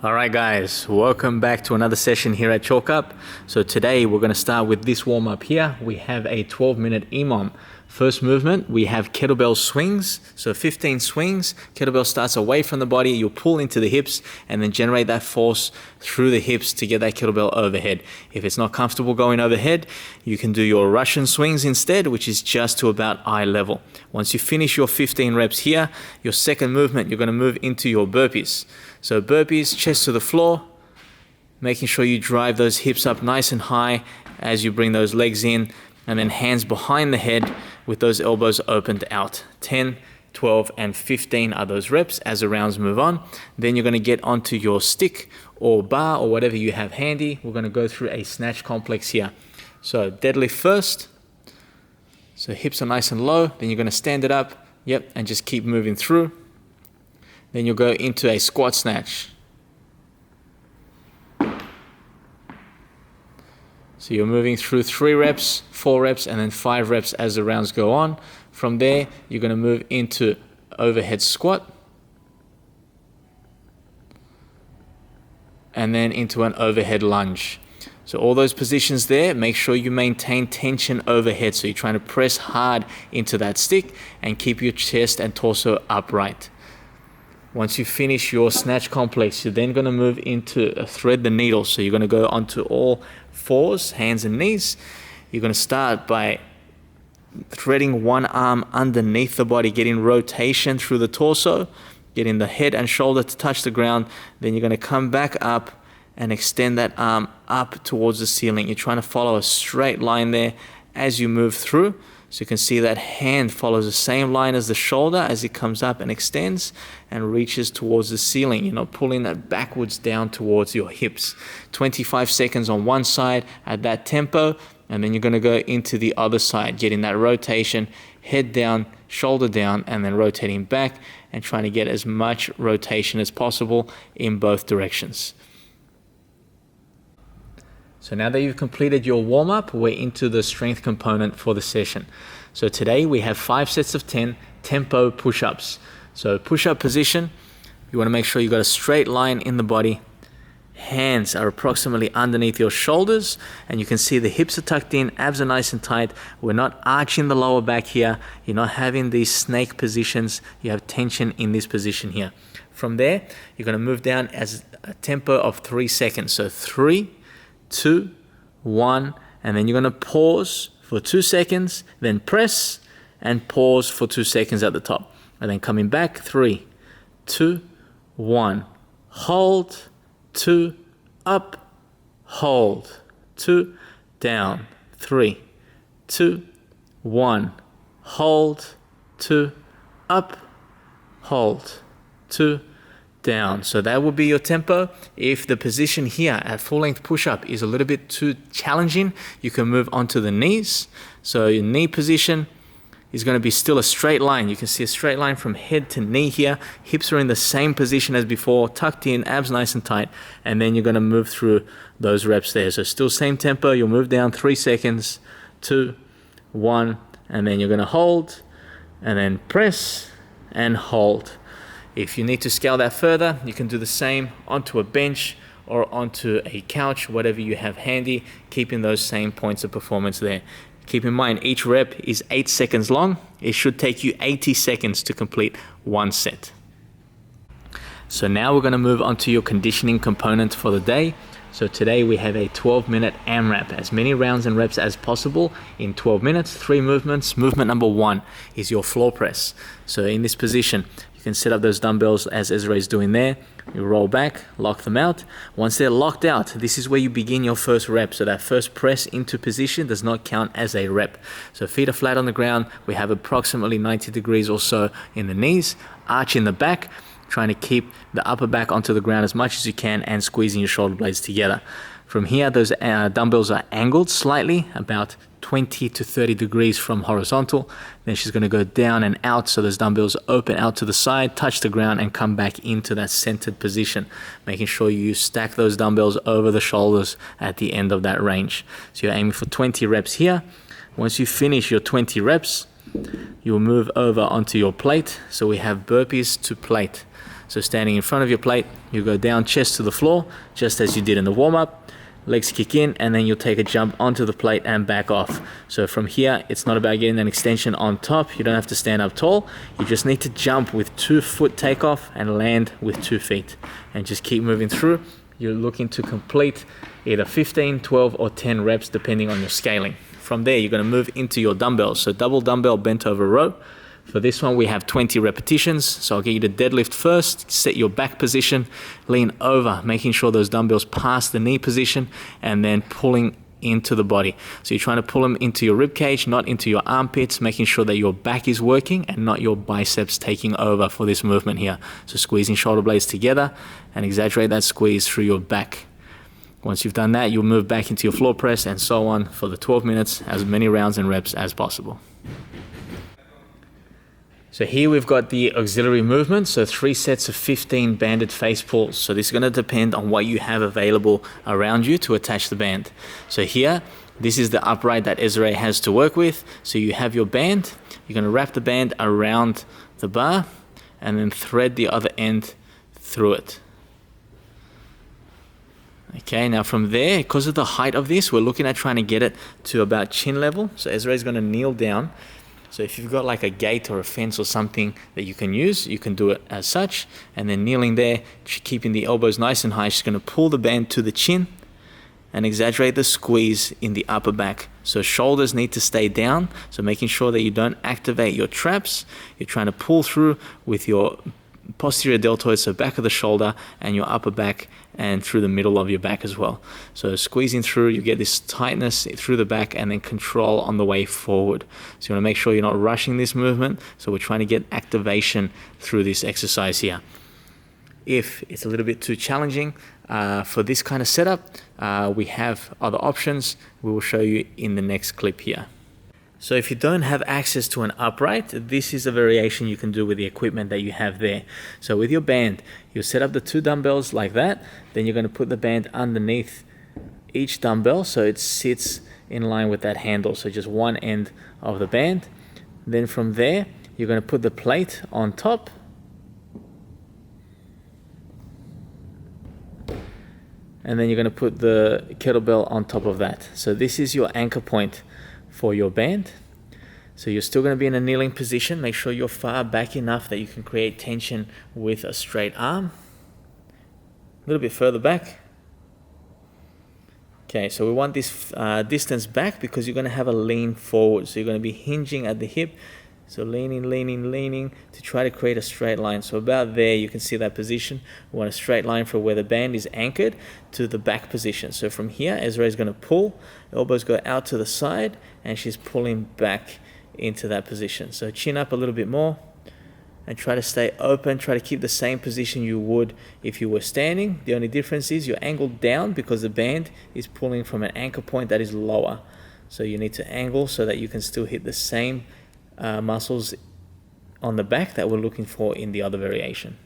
All right, guys, welcome back to another session here at Chalk Up. So today we're going to start with this warm up here. We have a 12-minute EMOM. First movement, we have kettlebell swings. So 15 swings, kettlebell starts away from the body, you'll pull into the hips and then generate that force through the hips to get that kettlebell overhead. If it's not comfortable going overhead, you can do your Russian swings instead, which is just to about eye level. Once you finish your 15 reps here, your second movement, you're going to move into your burpees. So burpees, chest to the floor, making sure you drive those hips up nice and high as you bring those legs in, and then hands behind the head with those elbows opened out. 10, 12, and 15 are those reps as the rounds move on. Then you're going to get onto your stick or bar or whatever you have handy. We're going to go through a snatch complex here. So deadlift first. So hips are nice and low. Then you're going to stand it up. Yep, and just keep moving through. Then you'll go into a squat snatch. So you're moving through 3 reps, 4 reps, and then 5 reps as the rounds go on. From there, you're going to move into overhead squat. And then into an overhead lunge. So all those positions there, make sure you maintain tension overhead. So you're trying to press hard into that stick and keep your chest and torso upright. Once you finish your snatch complex, you're then going to move into a thread the needle. So you're going to go onto all fours, hands and knees. You're going to start by threading one arm underneath the body, getting rotation through the torso, getting the head and shoulder to touch the ground. Then you're going to come back up and extend that arm up towards the ceiling. You're trying to follow a straight line there as you move through. So you can see that hand follows the same line as the shoulder as it comes up and extends and reaches towards the ceiling. You're not pulling that backwards down towards your hips. 25 seconds on one side at that tempo, and then you're going to go into the other side, getting that rotation, head down, shoulder down, and then rotating back and trying to get as much rotation as possible in both directions. So now that you've completed your warm-up, we're into the strength component for the session. So today we have 5 sets of 10 tempo push-ups. So push-up position, you want to make sure you've got a straight line in the body. Hands are approximately underneath your shoulders, and you can see the hips are tucked in, abs are nice and tight. We're not arching the lower back here. You're not having these snake positions. You have tension in this position here. From there, you're going to move down as a tempo of 3 seconds. So 3, 2, 1, and then you're going to pause for 2 seconds, then press and pause for 2 seconds at the top, and then coming back. 3, 2, 1, hold, 2, up, hold, 2, down, 3, 2, 1, hold, 2, up, hold, 2, down. So that will be your tempo. If the position here at full length push-up is a little bit too challenging, you can move onto the knees. So your knee position is going to be still a straight line. You can see a straight line from head to knee here. Hips are in the same position as before, tucked in, abs nice and tight, and then you're going to move through those reps there. So still same tempo. You'll move down 3 seconds, 2, 1, and then you're going to hold, and then press and hold. If you need to scale that further, you can do the same onto a bench or onto a couch, whatever you have handy, keeping those same points of performance there. Keep in mind, each rep is 8 seconds long. It should take you 80 seconds to complete one set. So now we're going to move on to your conditioning component for the day. So today we have a 12-minute AMRAP, as many rounds and reps as possible in 12 minutes, 3 movements. Movement number 1 is your floor press. So in this position, you can set up those dumbbells as Ezra is doing there. You roll back, lock them out. Once they're locked out, this is where you begin your first rep. So that first press into position does not count as a rep. So feet are flat on the ground. We have approximately 90 degrees or so in the knees, arch in the back, trying to keep the upper back onto the ground as much as you can and squeezing your shoulder blades together. From here, those dumbbells are angled slightly, about 20 to 30 degrees from horizontal. Then she's going to go down and out, so those dumbbells open out to the side, touch the ground, and come back into that centered position, making sure you stack those dumbbells over the shoulders at the end of that range. So you're aiming for 20 reps here. Once you finish your 20 reps, you'll move over onto your plate. So we have burpees to plate. So standing in front of your plate, you go down chest to the floor, just as you did in the warm-up. Legs kick in, and then you'll take a jump onto the plate and back off. So from here, it's not about getting an extension on top. You don't have to stand up tall. You just need to jump with 2-foot takeoff and land with 2 feet. And just keep moving through. You're looking to complete either 15, 12, or 10 reps, depending on your scaling. From there, you're going to move into your dumbbells. So double dumbbell bent over row. For this one, we have 20 repetitions. So I'll get you to deadlift first, set your back position, lean over, making sure those dumbbells pass the knee position, and then pulling into the body. So you're trying to pull them into your rib cage, not into your armpits, making sure that your back is working and not your biceps taking over for this movement here. So squeezing shoulder blades together and exaggerate that squeeze through your back. Once you've done that, you'll move back into your floor press and so on for the 12 minutes, as many rounds and reps as possible. So here we've got the auxiliary movement, so 3 sets of 15 banded face pulls. So this is going to depend on what you have available around you to attach the band. So here, this is the upright that Ezra has to work with. So you have your band, you're going to wrap the band around the bar and then thread the other end through it. Okay, now from there, because of the height of this, we're looking at trying to get it to about chin level. So Ezra is going to kneel down. So if you've got like a gate or a fence or something that you can use, you can do it as such. And then kneeling there, keeping the elbows nice and high, she's going to pull the band to the chin and exaggerate the squeeze in the upper back. So shoulders need to stay down. So making sure that you don't activate your traps. You're trying to pull through with your posterior deltoid, so back of the shoulder, and your upper back and through the middle of your back as well. So squeezing through, you get this tightness through the back and then control on the way forward. So you want to make sure you're not rushing this movement. So we're trying to get activation through this exercise here. If it's a little bit too challenging for this kind of setup, we have other options. We will show you in the next clip here. So if you don't have access to an upright, this is a variation you can do with the equipment that you have there. So with your band, you set up the 2 dumbbells like that. Then you're going to put the band underneath each dumbbell so it sits in line with that handle. So just one end of the band. Then from there, you're going to put the plate on top. And then you're going to put the kettlebell on top of that. So this is your anchor point for your band. So you're still going to be in a kneeling position. Make sure you're far back enough that you can create tension with a straight arm. A little bit further back. Okay, so we want this distance back because you're going to have a lean forward. So you're going to be hinging at the hip. So leaning, leaning, leaning to try to create a straight line. So about there, you can see that position. We want a straight line for where the band is anchored to the back position. So from here, Ezra is going to pull. Elbows go out to the side, and she's pulling back into that position. So chin up a little bit more and try to stay open. Try to keep the same position you would if you were standing. The only difference is you're angled down because the band is pulling from an anchor point that is lower. So you need to angle so that you can still hit the same muscles on the back that we're looking for in the other variation.